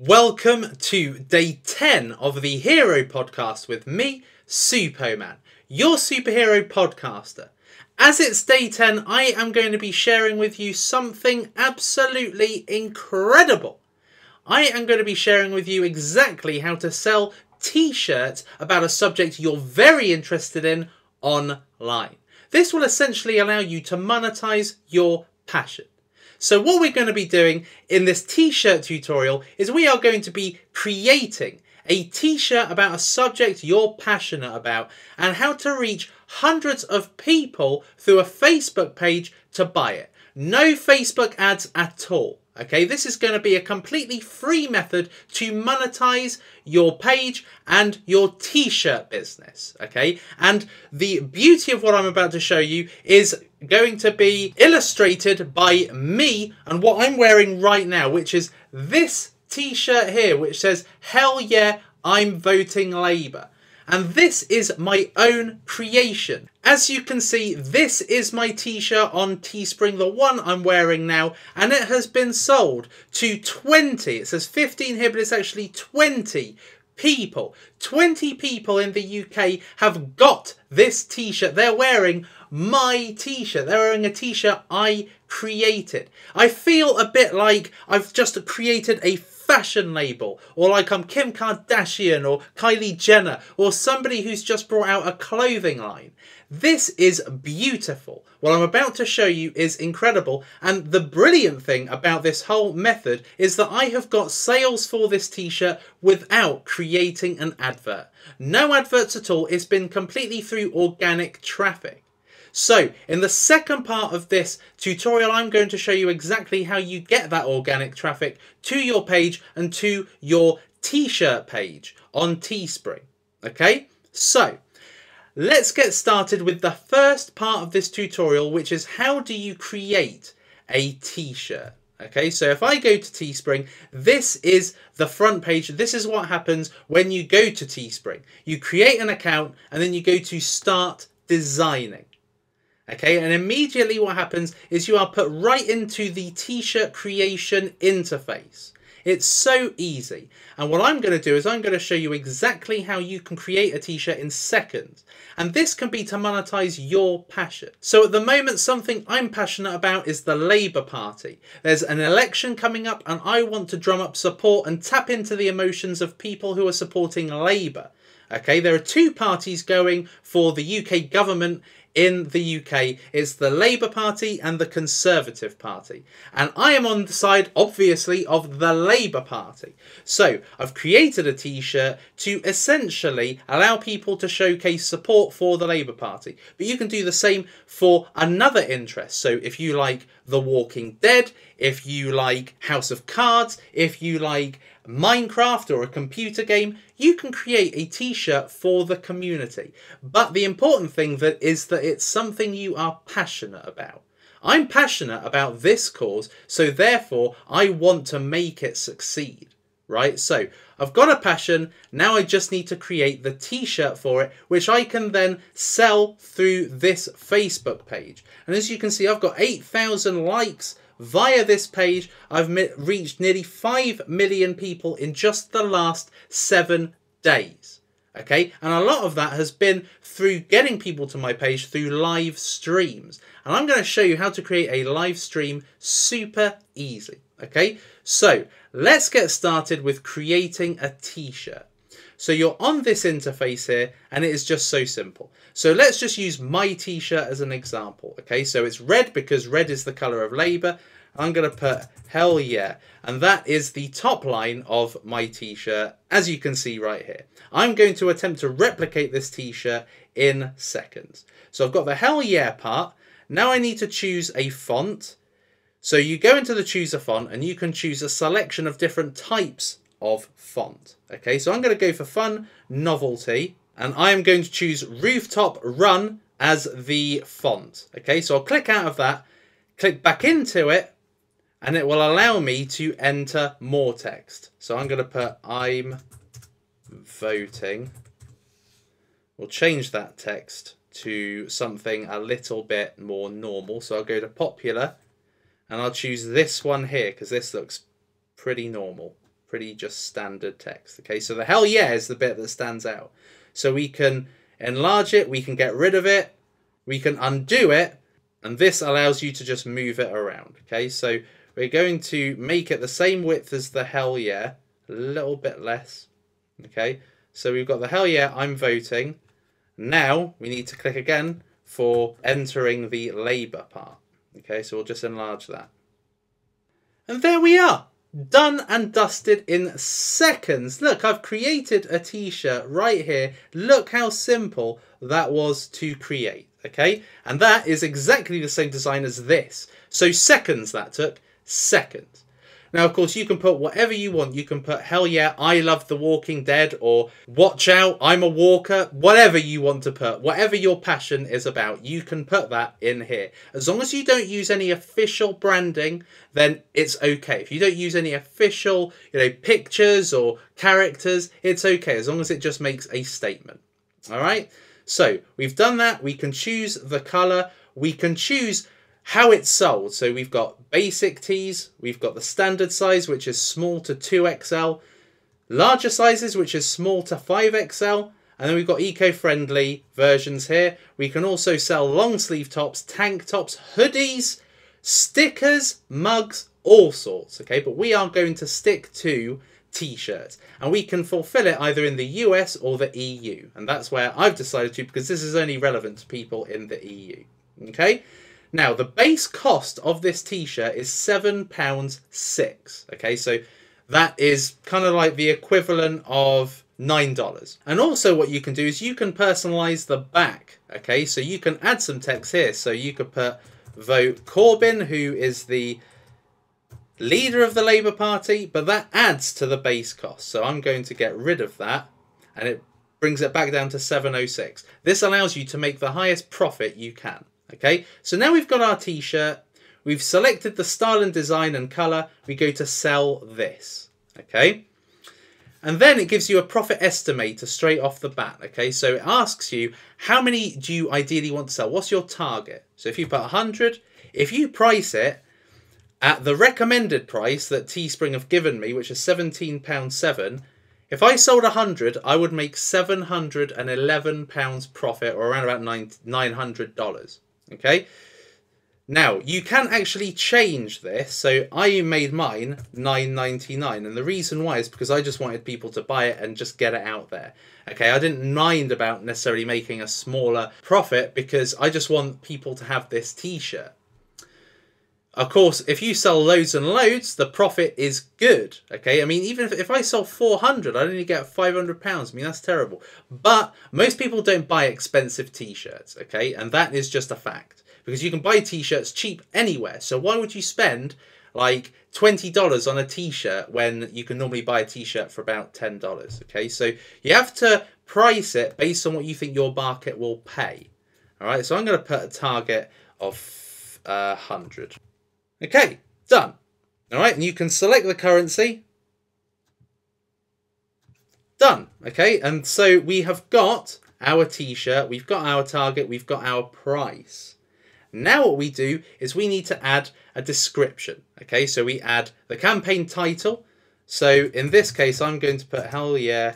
Welcome to day 10 of the Hero Podcast with me, Suppoman, your superhero podcaster. As it's day 10, I am going to be sharing with you something absolutely incredible. I am going to be sharing with you exactly how to sell t-shirts about a subject you're very interested in online. This will essentially allow you to monetize your passion. So what we're going to be doing in this t-shirt tutorial is we are going to be creating a t-shirt about a subject you're passionate about and how to reach hundreds of people through a Facebook page to buy it. No Facebook ads at all. Okay, this is going to be a completely free method to monetize your page and your t-shirt business. Okay, and the beauty of what I'm about to show you is going to be illustrated by me and what I'm wearing right now, which is this t-shirt here, which says, "Hell yeah, I'm voting Labour." And this is my own creation. As you can see, this is my t-shirt on Teespring, the one I'm wearing now, and it has been sold to 20. It says 15 here, but it's actually 20 people. 20 people in the UK have got this t-shirt. They're wearing my t-shirt. They're wearing a t-shirt I created. I feel a bit like I've just created a fashion label, or like I'm Kim Kardashian or Kylie Jenner or somebody who's just brought out a clothing line. This is beautiful. What I'm about to show you is incredible, and the brilliant thing about this whole method is that I have got sales for this t-shirt without creating an advert. No adverts at all. It's been completely through organic traffic. So, in the second part of this tutorial, I'm going to show you exactly how you get that organic traffic to your page and to your t-shirt page on Teespring. Okay, so let's get started with the first part of this tutorial, which is how do you create a t-shirt. Okay, so if I go to Teespring, this is the front page. This is what happens when you go to Teespring. You create an account and then you go to Start Designing. Okay, and immediately what happens is you are put right into the t-shirt creation interface. It's so easy. And what I'm going to do is I'm going to show you exactly how you can create a t-shirt in seconds. And this can be to monetize your passion. So at the moment, something I'm passionate about is the Labour Party. There's an election coming up and I want to drum up support and tap into the emotions of people who are supporting Labour. Okay, there are two parties going for the UK government in the UK. It's the Labour Party and the Conservative Party. And I am on the side, obviously, of the Labour Party. So I've created a t-shirt to essentially allow people to showcase support for the Labour Party. But you can do the same for another interest. So if you like The Walking Dead, if you like House of Cards, if you like Minecraft or a computer game, you can create a t-shirt for the community. But the important thing is that it's something you are passionate about. I'm passionate about this cause, so therefore I want to make it succeed. Right? So I've got a passion, now I just need to create the t-shirt for it, which I can then sell through this Facebook page. And as you can see, I've got 8,000 likes via this page. I've reached nearly 5 million people in just the last 7 days. Okay, and a lot of that has been through getting people to my page through live streams. And I'm going to show you how to create a live stream super easy. Okay, so let's get started with creating a t-shirt. So you're on this interface here and it is just so simple. So let's just use my t-shirt as an example. Okay, so it's red because red is the colour of Labour. I'm going to put hell yeah. And that is the top line of my t-shirt, as you can see right here. I'm going to attempt to replicate this t-shirt in seconds. So I've got the hell yeah part. Now I need to choose a font. So you go into the choose a font and you can choose a selection of different types of font. Okay, so I'm going to go for Fun Novelty and I am going to choose Rooftop Run as the font. Okay, so I'll click out of that, click back into it, and it will allow me to enter more text. So I'm going to put I'm voting. We'll change that text to something a little bit more normal. So I'll go to popular and I'll choose this one here because this looks pretty normal. pretty just standard text. Okay, so the hell yeah is the bit that stands out. So we can enlarge it, we can get rid of it, we can undo it, and this allows you to just move it around. Okay, so we're going to make it the same width as the hell yeah, a little bit less. Okay, so we've got the hell yeah, I'm voting. Now we need to click again for entering the Labour part. Okay, so we'll just enlarge that. And there we are. Done and dusted in seconds. Look, I've created a t-shirt right here. Look how simple that was to create. Okay, and that is exactly the same design as this. So seconds that took. Seconds. Now, of course, you can put whatever you want. You can put, hell yeah, I love The Walking Dead, or watch out, I'm a walker. Whatever you want to put, whatever your passion is about, you can put that in here. As long as you don't use any official branding, then it's okay. If you don't use any official, pictures or characters, it's okay, as long as it just makes a statement. All right? So we've done that. We can choose the color. We can choose how it's sold. So we've got basic tees, we've got the standard size, which is small to 2XL, larger sizes, which is small to 5XL, and then we've got eco-friendly versions here. We can also sell long sleeve tops, tank tops, hoodies, stickers, mugs, all sorts, okay? But we are going to stick to t-shirts, and we can fulfill it either in the US or the EU, and that's where I've decided to, because this is only relevant to people in the EU, okay? Now, the base cost of this t-shirt is £7.06. Okay, so that is kind of like the equivalent of $9. And also what you can do is you can personalize the back. Okay, so you can add some text here. So you could put vote Corbyn, who is the leader of the Labour Party, but that adds to the base cost. So I'm going to get rid of that, and it brings it back down to £7.06. This allows you to make the highest profit you can. Okay, so now we've got our t-shirt, we've selected the style and design and colour, we go to sell this, okay? And then it gives you a profit estimator straight off the bat, okay? So it asks you, how many do you ideally want to sell? What's your target? So if you put 100, if you price it at the recommended price that Teespring have given me, which is £17.07, if I sold 100, I would make £711 profit, or around about $900. Okay, now you can actually change this. So I made mine $9.99, and the reason why is because I just wanted people to buy it and just get it out there. Okay, I didn't mind about necessarily making a smaller profit because I just want people to have this t-shirt. Of course, if you sell loads and loads, the profit is good. Okay, I mean, even if I sell 400, I'd only get £500. I mean, that's terrible. But most people don't buy expensive t-shirts, okay? And that is just a fact. Because you can buy t-shirts cheap anywhere. So why would you spend like $20 on a t-shirt when you can normally buy a t-shirt for about $10, okay? So you have to price it based on what you think your market will pay. All right, so I'm going to put a target of 100. Okay, done. All right, and you can select the currency. Done. Okay, and so we have got our t-shirt, we've got our target, we've got our price. Now what we do is we need to add a description. Okay, so we add the campaign title. So in this case, I'm going to put, hell yeah,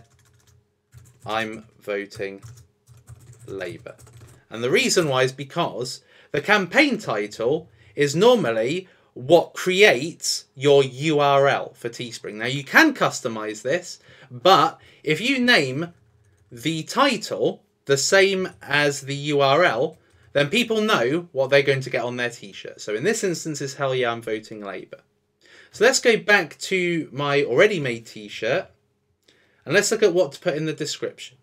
I'm voting Labour. And the reason why is because the campaign title is normally what creates your URL for Teespring. Now you can customize this, but if you name the title the same as the URL, then people know what they're going to get on their t-shirt. So in this instance is hell yeah, I'm voting Labour. So let's go back to my already made t-shirt and let's look at what to put in the description.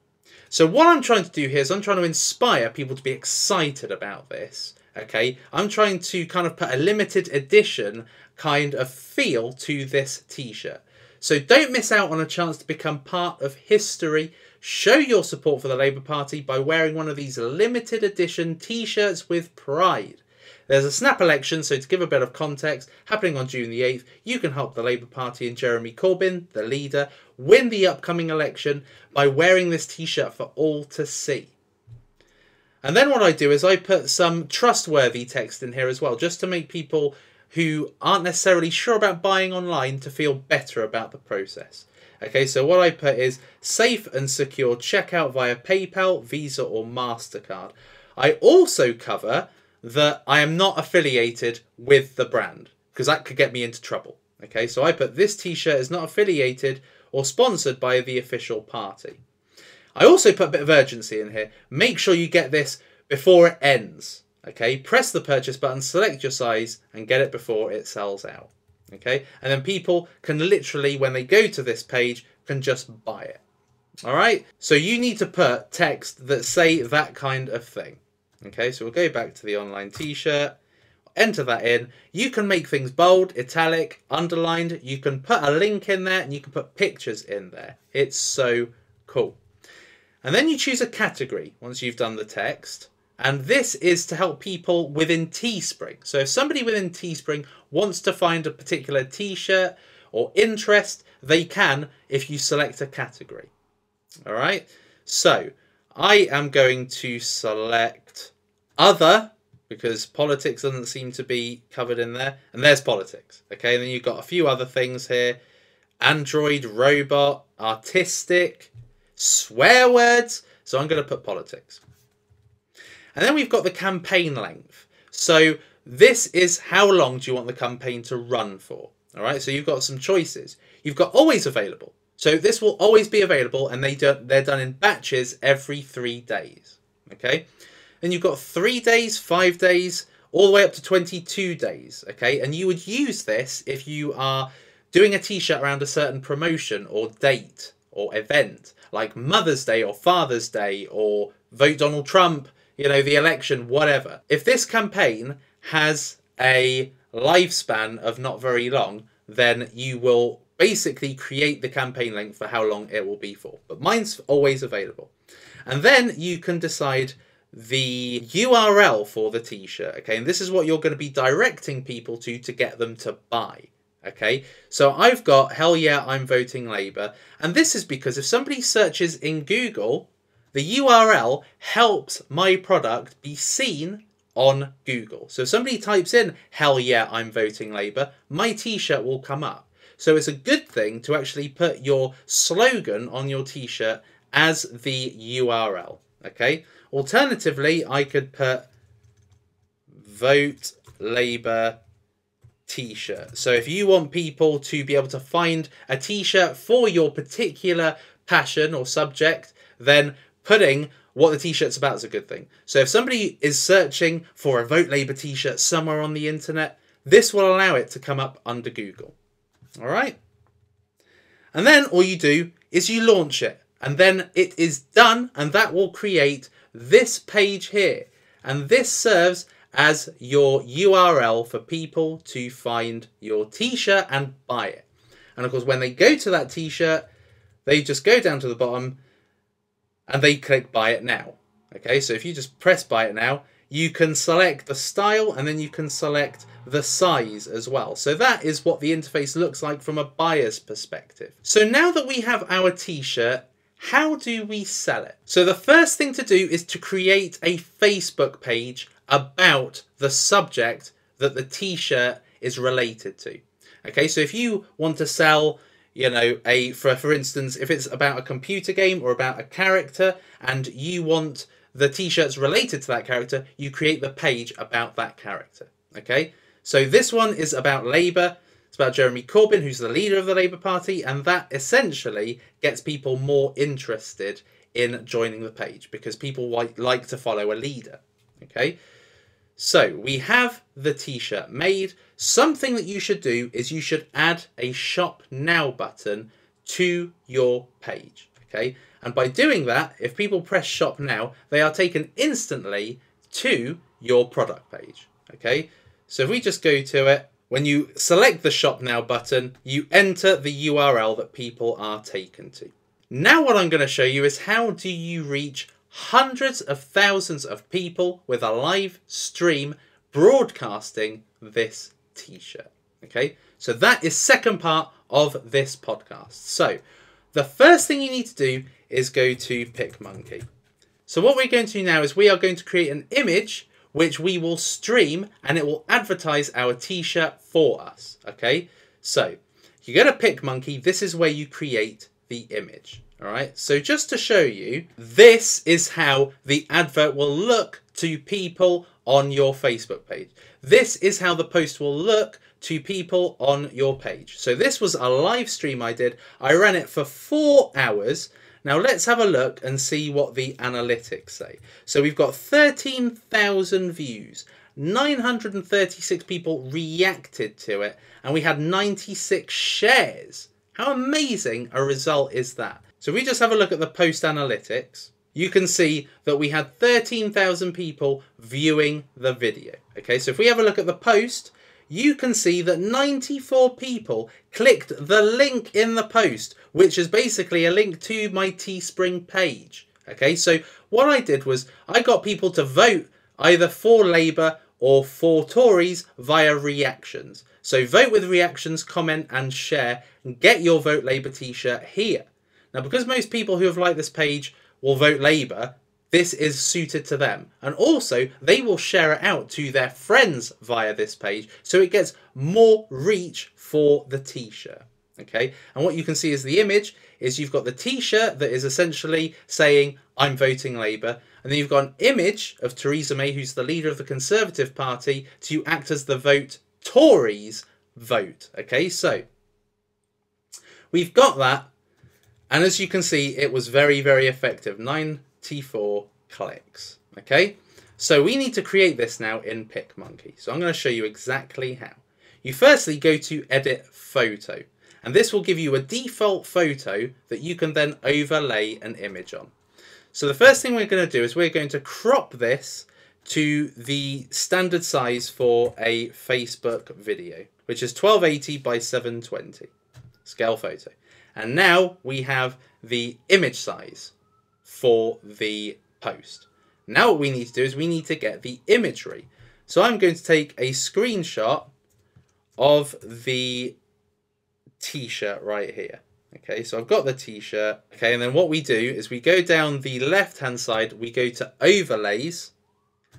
So what I'm trying to do here is I'm trying to inspire people to be excited about this. Okay, I'm trying to kind of put a limited edition kind of feel to this t-shirt. So don't miss out on a chance to become part of history. Show your support for the Labour Party by wearing one of these limited edition t-shirts with pride. There's a snap election, so to give a bit of context, happening on June the 8th, you can help the Labour Party and Jeremy Corbyn, the leader, win the upcoming election by wearing this t-shirt for all to see. And then what I do is I put some trustworthy text in here as well, just to make people who aren't necessarily sure about buying online to feel better about the process. Okay, so what I put is safe and secure checkout via PayPal, Visa or MasterCard. I also cover that I am not affiliated with the brand, because that could get me into trouble. Okay, so I put this t-shirt is not affiliated or sponsored by the official party. I also put a bit of urgency in here. Make sure you get this before it ends. Okay, press the purchase button, select your size and get it before it sells out. Okay, and then people can literally, when they go to this page, can just buy it. All right, so you need to put text that say that kind of thing. Okay, so we'll go back to the online t-shirt, enter that in. You can make things bold, italic, underlined. You can put a link in there and you can put pictures in there. It's so cool. And then you choose a category once you've done the text. And this is to help people within Teespring. So if somebody within Teespring wants to find a particular t-shirt or interest, they can if you select a category. All right. So I am going to select other, because politics doesn't seem to be covered in there. And there's politics. Okay. And then you've got a few other things here. Android, robot, artistic, swear words. So I'm going to put politics. And then we've got the campaign length. So this is how long do you want the campaign to run for? All right, so you've got some choices. You've got always available. So this will always be available and they're done in batches every 3 days. Okay, then you've got 3 days, 5 days, all the way up to 22 days. Okay, and you would use this if you are doing a t-shirt around a certain promotion or date or event, like Mother's Day or Father's Day or Vote Donald Trump, you know, the election, whatever. If this campaign has a lifespan of not very long, then you will basically create the campaign length for how long it will be for. But mine's always available. And then you can decide the URL for the t-shirt, okay? And this is what you're going to be directing people to get them to buy, okay? So I've got, hell yeah, I'm voting Labour. And this is because if somebody searches in Google, the URL helps my product be seen on Google. So if somebody types in, hell yeah, I'm voting Labour, my t-shirt will come up. So it's a good thing to actually put your slogan on your t-shirt as the URL, okay? Alternatively, I could put Vote Labour t-shirt. So if you want people to be able to find a t-shirt for your particular passion or subject, then putting what the t-shirt's about is a good thing. So if somebody is searching for a Vote Labour t-shirt somewhere on the internet, this will allow it to come up under Google. All right. And then all you do is you launch it and then it is done, and that will create this page here. And this serves as your URL for people to find your t-shirt and buy it. And of course, when they go to that t-shirt, they just go down to the bottom and they click buy it now. Okay, so if you just press buy it now, you can select the style and then you can select the size as well. So that is what the interface looks like from a buyer's perspective. So now that we have our t-shirt, how do we sell it? So the first thing to do is to create a Facebook page about the subject that the t-shirt is related to. Okay, so if you want to sell, you know, for instance, if it's about a computer game or about a character and you want the t-shirts related to that character, you create the page about that character. Okay, so this one is about Labour. It's about Jeremy Corbyn, who's the leader of the Labour Party, and that essentially gets people more interested in joining the page because people like to follow a leader. Okay, so we have the t-shirt made. Something that you should do is you should add a shop now button to your page. Okay, and by doing that, if people press shop now, they are taken instantly to your product page. Okay, so if we just go to it, when you select the shop now button, you enter the URL that people are taken to. Now what I'm going to show you is how do you reach hundreds of thousands of people with a live stream broadcasting this t-shirt. Okay, so that is second part of this podcast. So the first thing you need to do is go to PicMonkey. So what we're going to do now is we are going to create an image which we will stream, and it will advertise our t-shirt for us. Okay, so you go to PicMonkey. This is where you create the image. All right, so just to show you, this is how the advert will look to people on your Facebook page. This is how the post will look to people on your page. So this was a live stream I did. I ran it for 4 hours. Now let's have a look and see what the analytics say. So we've got 13,000 views, 936 people reacted to it, and we had 96 shares. How amazing a result is that? So if we just have a look at the post analytics, you can see that we had 13,000 people viewing the video. Okay, so if we have a look at the post, you can see that 94 people clicked the link in the post, which is basically a link to my Teespring page. Okay, so what I did was I got people to vote either for Labour or for Tories via reactions. So vote with reactions, comment and share, and get your Vote Labour t-shirt here. Now, because most people who have liked this page will vote Labour, this is suited to them. And also, they will share it out to their friends via this page, so it gets more reach for the t-shirt. Okay, and what you can see is the image is you've got the t-shirt that is essentially saying, I'm voting Labour. And then you've got an image of Theresa May, who's the leader of the Conservative Party, to act as the vote Tories vote. Okay, so we've got that. And as you can see, it was very, very effective. 94 clicks. Okay, so we need to create this now in PicMonkey. So I'm going to show you exactly how. You firstly go to Edit Photo. And this will give you a default photo that you can then overlay an image on. So the first thing we're going to do is we're going to crop this to the standard size for a Facebook video, which is 1280 by 720 scale photo. And now we have the image size for the post. Now what we need to do is we need to get the imagery. So I'm going to take a screenshot of the t-shirt right here. Okay, so I've got the t-shirt. Okay, and then what we do is we go down the left-hand side, we go to overlays,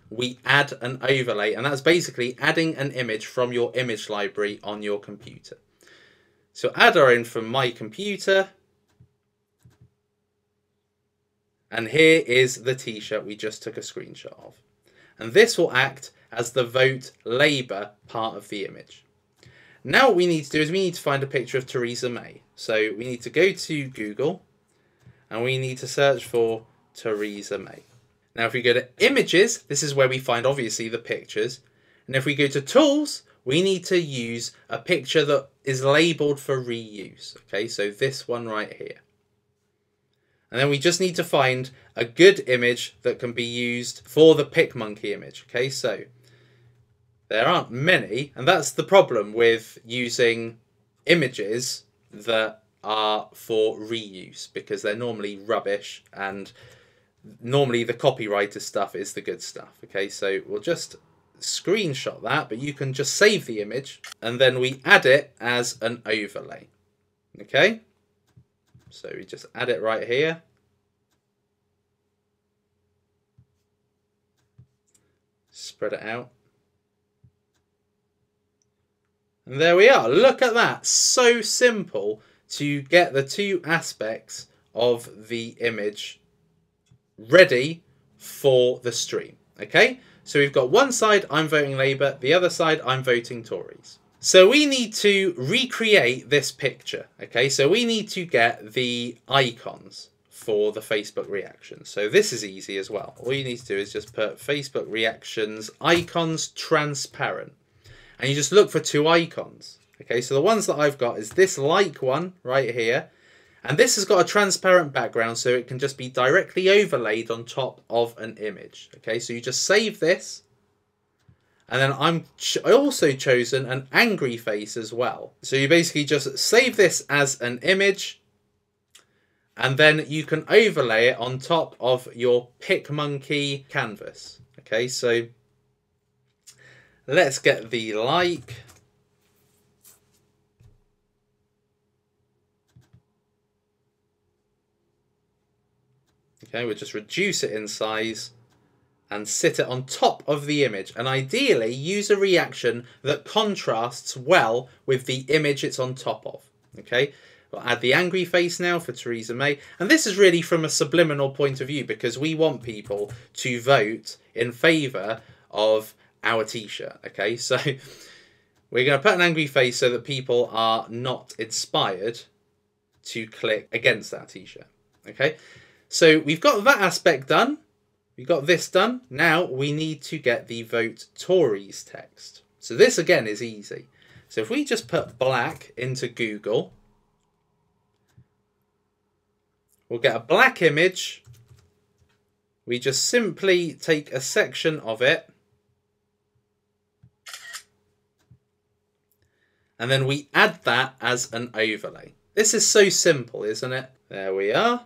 we add an overlay, and that's basically adding an image from your image library on your computer. So add our in from my computer. And here is the t-shirt we just took a screenshot of. And this will act as the Vote Labour part of the image. Now what we need to do is we need to find a picture of Theresa May. So we need to go to Google and we need to search for Theresa May. Now if we go to Images, this is where we find obviously the pictures. And if we go to Tools, we need to use a picture that is labelled for reuse. Okay, so this one right here. And then we just need to find a good image that can be used for the PicMonkey image. Okay, so there aren't many, and that's the problem with using images that are for reuse, because they're normally rubbish, and normally the copyrighted stuff is the good stuff. Okay, so we'll just screenshot that, but you can just save the image, and then we add it as an overlay. Okay, so we just add it right here. Spread it out. And there we are. Look at that. So simple to get the two aspects of the image ready for the stream. Okay, so we've got one side I'm voting Labour, the other side I'm voting Tories. So we need to recreate this picture. Okay, so we need to get the icons for the Facebook reactions. So this is easy as well. All you need to do is just put Facebook reactions icons transparent. And you just look for two icons. Okay, so the ones that I've got is this like one right here. And this has got a transparent background, so it can just be directly overlaid on top of an image. Okay, so you just save this. And then I also chosen an angry face as well. So you basically just save this as an image. And then you can overlay it on top of your PicMonkey canvas. Okay, so let's get the like. Okay, we'll just reduce it in size. and sit it on top of the image, and ideally use a reaction that contrasts well with the image it's on top of. Okay, we'll add the angry face now for Theresa May, and this is really from a subliminal point of view because we want people to vote in favour of our t-shirt. Okay, so we're going to put an angry face so that people are not inspired to click against that t-shirt. Okay, so we've got that aspect done. We've got this done. Now we need to get the vote Tories text. So this again is easy. So if we just put black into Google, we'll get a black image. We just simply take a section of it. And then we add that as an overlay. This is so simple, isn't it? There we are.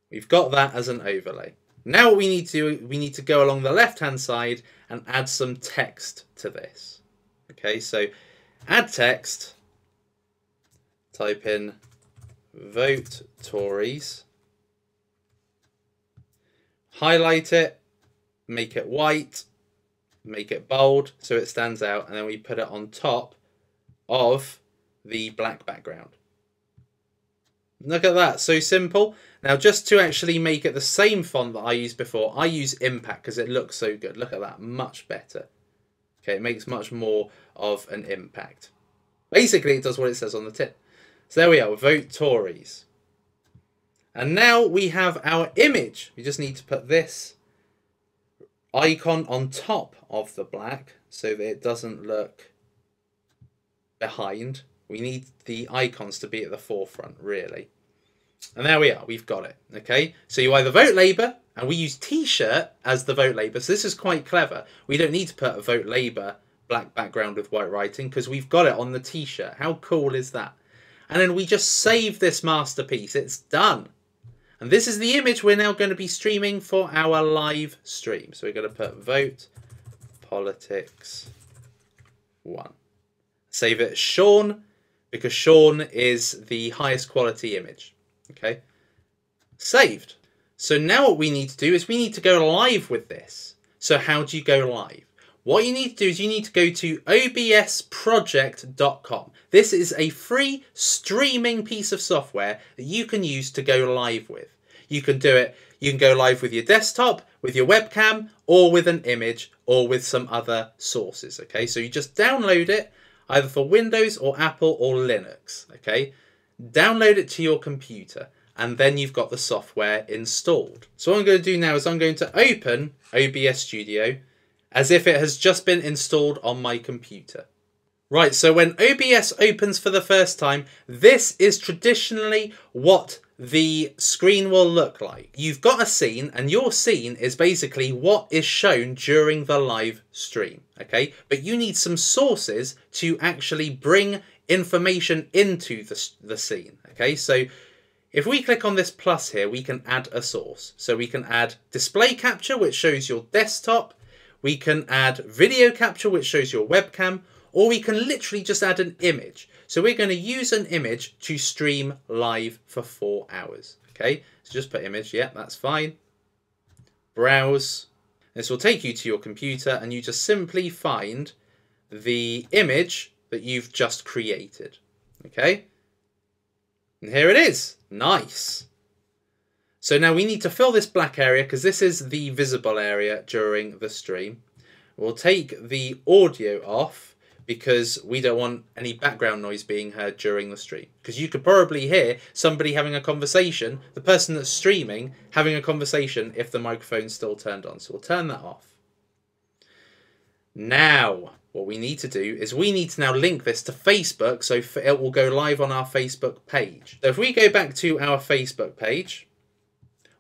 We've got that as an overlay. Now what we need to do, we need to go along the left-hand side and add some text to this. Okay, so add text. Type in vote Tories. Highlight it. Make it white. Make it bold so it stands out. And then we put it on top of the black background. Look at that, so simple. Now just to actually make it the same font that I used before, I use Impact because it looks so good. Look at that, much better. Okay, it makes much more of an impact. Basically it does what it says on the tin. So there we are, vote Tories. And now we have our image. We just need to put this icon on top of the black so that it doesn't look behind. We need the icons to be at the forefront, really. And there we are, we've got it. Okay, so you either vote Labour, and we use t-shirt as the vote Labour, so this is quite clever. We don't need to put a vote Labour black background with white writing because we've got it on the t-shirt. How cool is that? And then we just save this masterpiece. It's done. And this is the image we're now going to be streaming for our live stream. So we're going to put vote politics 1. Save it as Sean, because Sean is the highest quality image. Okay, saved. So now what we need to do is we need to go live with this. So how do you go live? What you need to do is you need to go to obsproject.com. This is a free streaming piece of software that you can use to go live with. You can do it. You can go live with your desktop, with your webcam, or with an image, or with some other sources. Okay, so you just download it either for Windows or Apple or Linux. Okay, download it to your computer and then you've got the software installed. So what I'm going to do now is I'm going to open OBS Studio as if it has just been installed on my computer. Right, so when OBS opens for the first time, this is traditionally what the screen will look like. You've got a scene, and your scene is basically what is shown during the live stream, okay? But you need some sources to actually bring information into the scene, okay? So if we click on this plus here, we can add a source. So we can add display capture, which shows your desktop. We can add video capture, which shows your webcam. Or we can literally just add an image. So we're going to use an image to stream live for 4 hours. Okay, so just put image. Yeah, that's fine. Browse. This will take you to your computer and you just simply find the image that you've just created. Okay, and here it is. Nice. So now we need to fill this black area because this is the visible area during the stream. We'll take the audio off, because we don't want any background noise being heard during the stream. Because you could probably hear somebody having a conversation, the person that's streaming having a conversation if the microphone's still turned on. So we'll turn that off. Now, what we need to do is we need to now link this to Facebook so it will go live on our Facebook page. So if we go back to our Facebook page,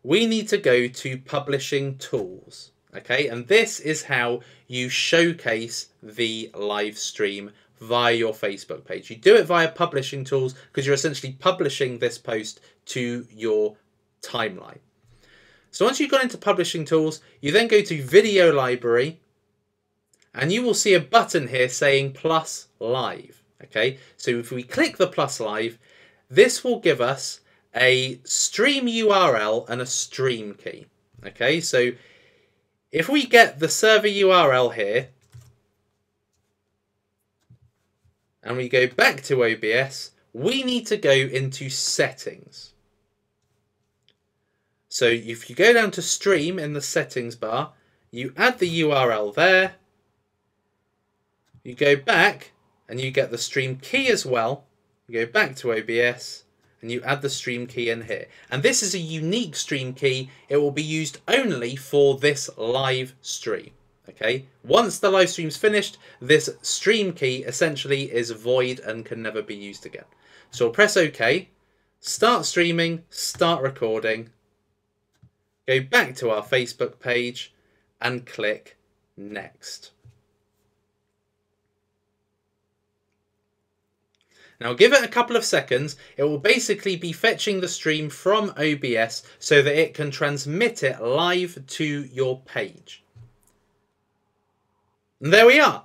we need to go to Publishing Tools. Okay, and this is how you showcase the live stream via your Facebook page. You do it via Publishing Tools because you're essentially publishing this post to your timeline. So once you've gone into Publishing Tools, you then go to Video Library and you will see a button here saying plus live. Okay, so if we click the plus live, this will give us a stream URL and a stream key. Okay, so if we get the server URL here, and we go back to OBS, we need to go into settings. So if you go down to stream in the settings bar, you add the URL there, you go back and you get the stream key as well, you go back to OBS and you add the stream key in here. And this is a unique stream key. It will be used only for this live stream. Okay, once the live stream's finished, this stream key essentially is void and can never be used again. So we'll press OK, start streaming, start recording, go back to our Facebook page and click Next. Now give it a couple of seconds. It will basically be fetching the stream from OBS so that it can transmit it live to your page. And there we are.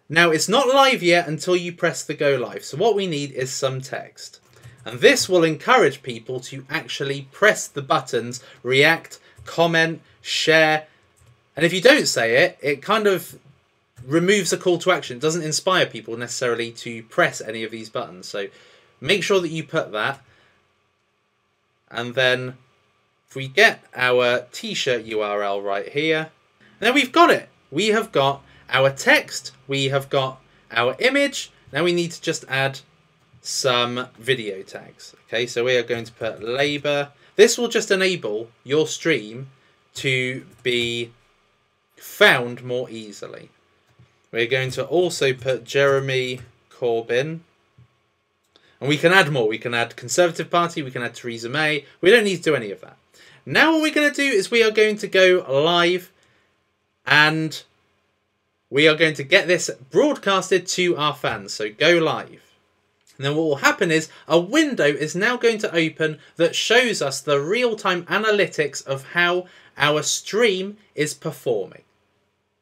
Now it's not live yet until you press the go live. So what we need is some text. And this will encourage people to actually press the buttons, react, comment, share. And if you don't say it, it kind of removes a call to action. It doesn't inspire people necessarily to press any of these buttons. So make sure that you put that. And then if we get our t-shirt URL right here, now we've got it. We have got our text, we have got our image. Now we need to just add some video tags. Okay, so we are going to put labor. This will just enable your stream to be found more easily. We're going to also put Jeremy Corbyn. And we can add more. We can add Conservative Party, we can add Theresa May. We don't need to do any of that. Now what we're going to do is we are going to go live and we are going to get this broadcasted to our fans. So go live. And then what will happen is a window is now going to open that shows us the real-time analytics of how our stream is performing.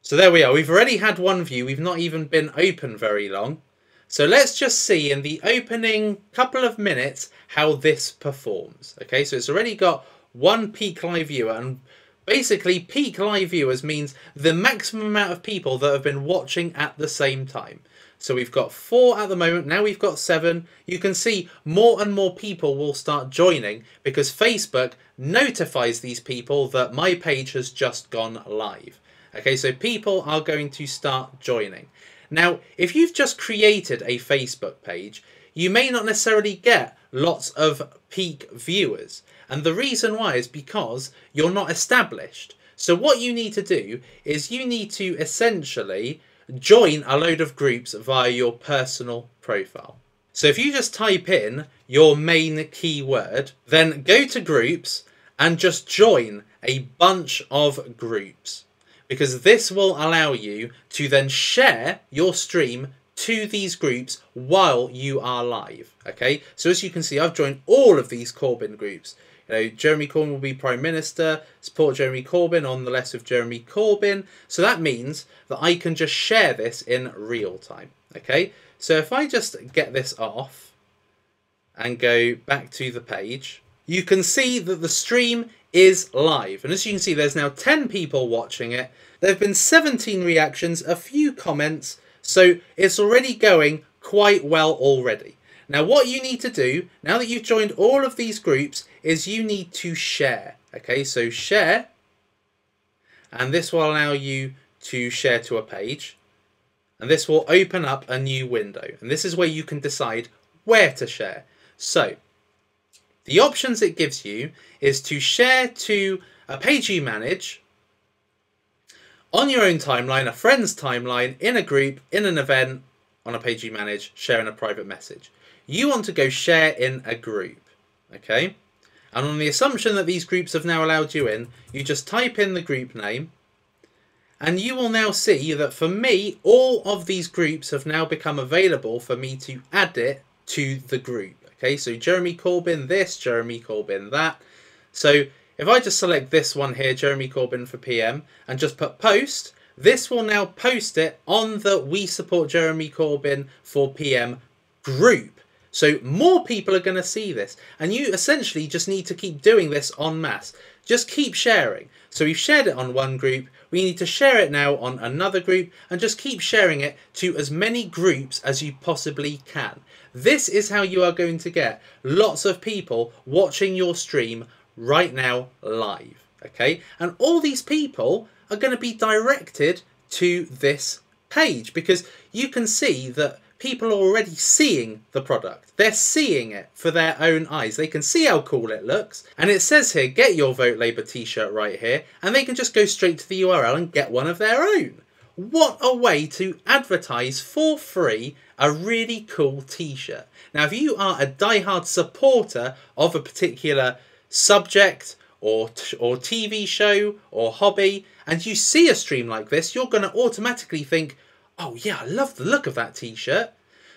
So there we are. We've already had one view. We've not even been open very long. So let's just see in the opening couple of minutes how this performs. Okay, so it's already got one peak live viewer, and basically peak live viewers means the maximum amount of people that have been watching at the same time. So we've got 4 at the moment, now we've got 7. You can see more and more people will start joining because Facebook notifies these people that my page has just gone live. Okay, so people are going to start joining. Now, if you've just created a Facebook page, you may not necessarily get lots of peak viewers. And the reason why is because you're not established. So what you need to do is you need to essentially join a load of groups via your personal profile. So if you just type in your main keyword, then go to groups and just join a bunch of groups, because this will allow you to then share your stream to these groups while you are live. Okay, so as you can see, I've joined all of these Corbyn groups. You know, Jeremy Corbyn will be Prime Minister, support Jeremy Corbyn on the left of Jeremy Corbyn. So that means that I can just share this in real time. Okay, so if I just get this off and go back to the page, you can see that the stream is live. And as you can see, there's now 10 people watching it. There have been 17 reactions, a few comments. So it's already going quite well already. Now what you need to do, now that you've joined all of these groups, is you need to share. Okay, so share. And this will allow you to share to a page. And this will open up a new window. And this is where you can decide where to share. So the options it gives you is to share to a page you manage, on your own timeline, a friend's timeline, in a group, in an event, on a page you manage, share in a private message. You want to go share in a group, okay? And on the assumption that these groups have now allowed you in, you just type in the group name, and you will now see that for me, all of these groups have now become available for me to add it to the group, okay? So Jeremy Corbyn this, Jeremy Corbyn that. So if I just select this one here, Jeremy Corbyn for PM, and just put post, this will now post it on the We Support Jeremy Corbyn for PM group. So more people are going to see this, and you essentially just need to keep doing this en masse. Just keep sharing. So we've shared it on one group, we need to share it now on another group, and just keep sharing it to as many groups as you possibly can. This is how you are going to get lots of people watching your stream right now live, okay? And all these people are going to be directed to this page because you can see that people are already seeing the product. They're seeing it for their own eyes. They can see how cool it looks. And it says here, get your Vote Labour t-shirt right here. And they can just go straight to the URL and get one of their own. What a way to advertise for free a really cool t-shirt. Now, if you are a diehard supporter of a particular subject or TV show or hobby, and you see a stream like this, you're going to automatically think, oh yeah, I love the look of that t-shirt.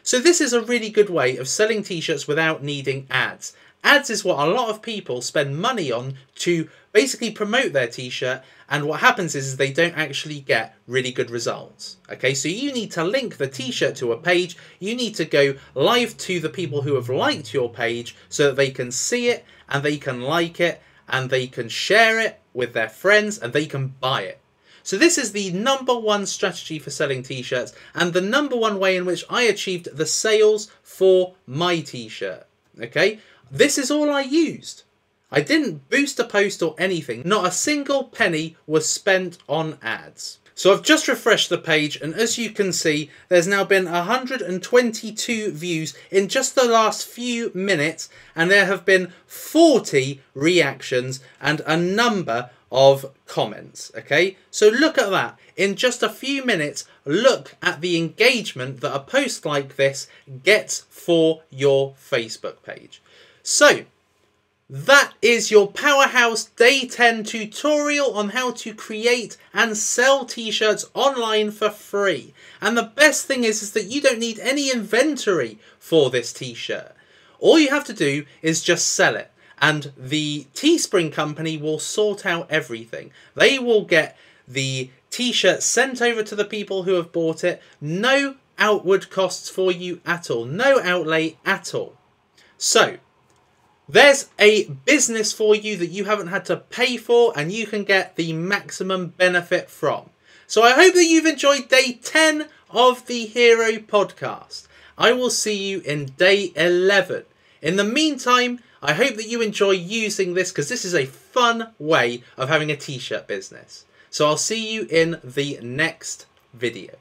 So this is a really good way of selling t-shirts without needing ads. Ads is what a lot of people spend money on to basically promote their t-shirt, and what happens is they don't actually get really good results. Okay, so you need to link the t-shirt to a page, you need to go live to the people who have liked your page so that they can see it and they can like it and they can share it with their friends and they can buy it. So this is the #1 strategy for selling t-shirts and the #1 way in which I achieved the sales for my t-shirt. Okay, this is all I used. I didn't boost a post or anything. Not a single penny was spent on ads. So I've just refreshed the page, and as you can see, there's now been 122 views in just the last few minutes, and there have been 40 reactions and a number of comments. Okay, so look at that. In just a few minutes, look at the engagement that a post like this gets for your Facebook page. So that is your Powerhouse Day 10 tutorial on how to create and sell t-shirts online for free. And the best thing is that you don't need any inventory for this t-shirt. All you have to do is just sell it. And the Teespring company will sort out everything. They will get the t-shirt sent over to the people who have bought it. No outward costs for you at all. No outlay at all. So there's a business for you that you haven't had to pay for and you can get the maximum benefit from. So I hope that you've enjoyed day 10 of the Hero podcast. I will see you in day 11. In the meantime, I hope that you enjoy using this because this is a fun way of having a t-shirt business. So I'll see you in the next video.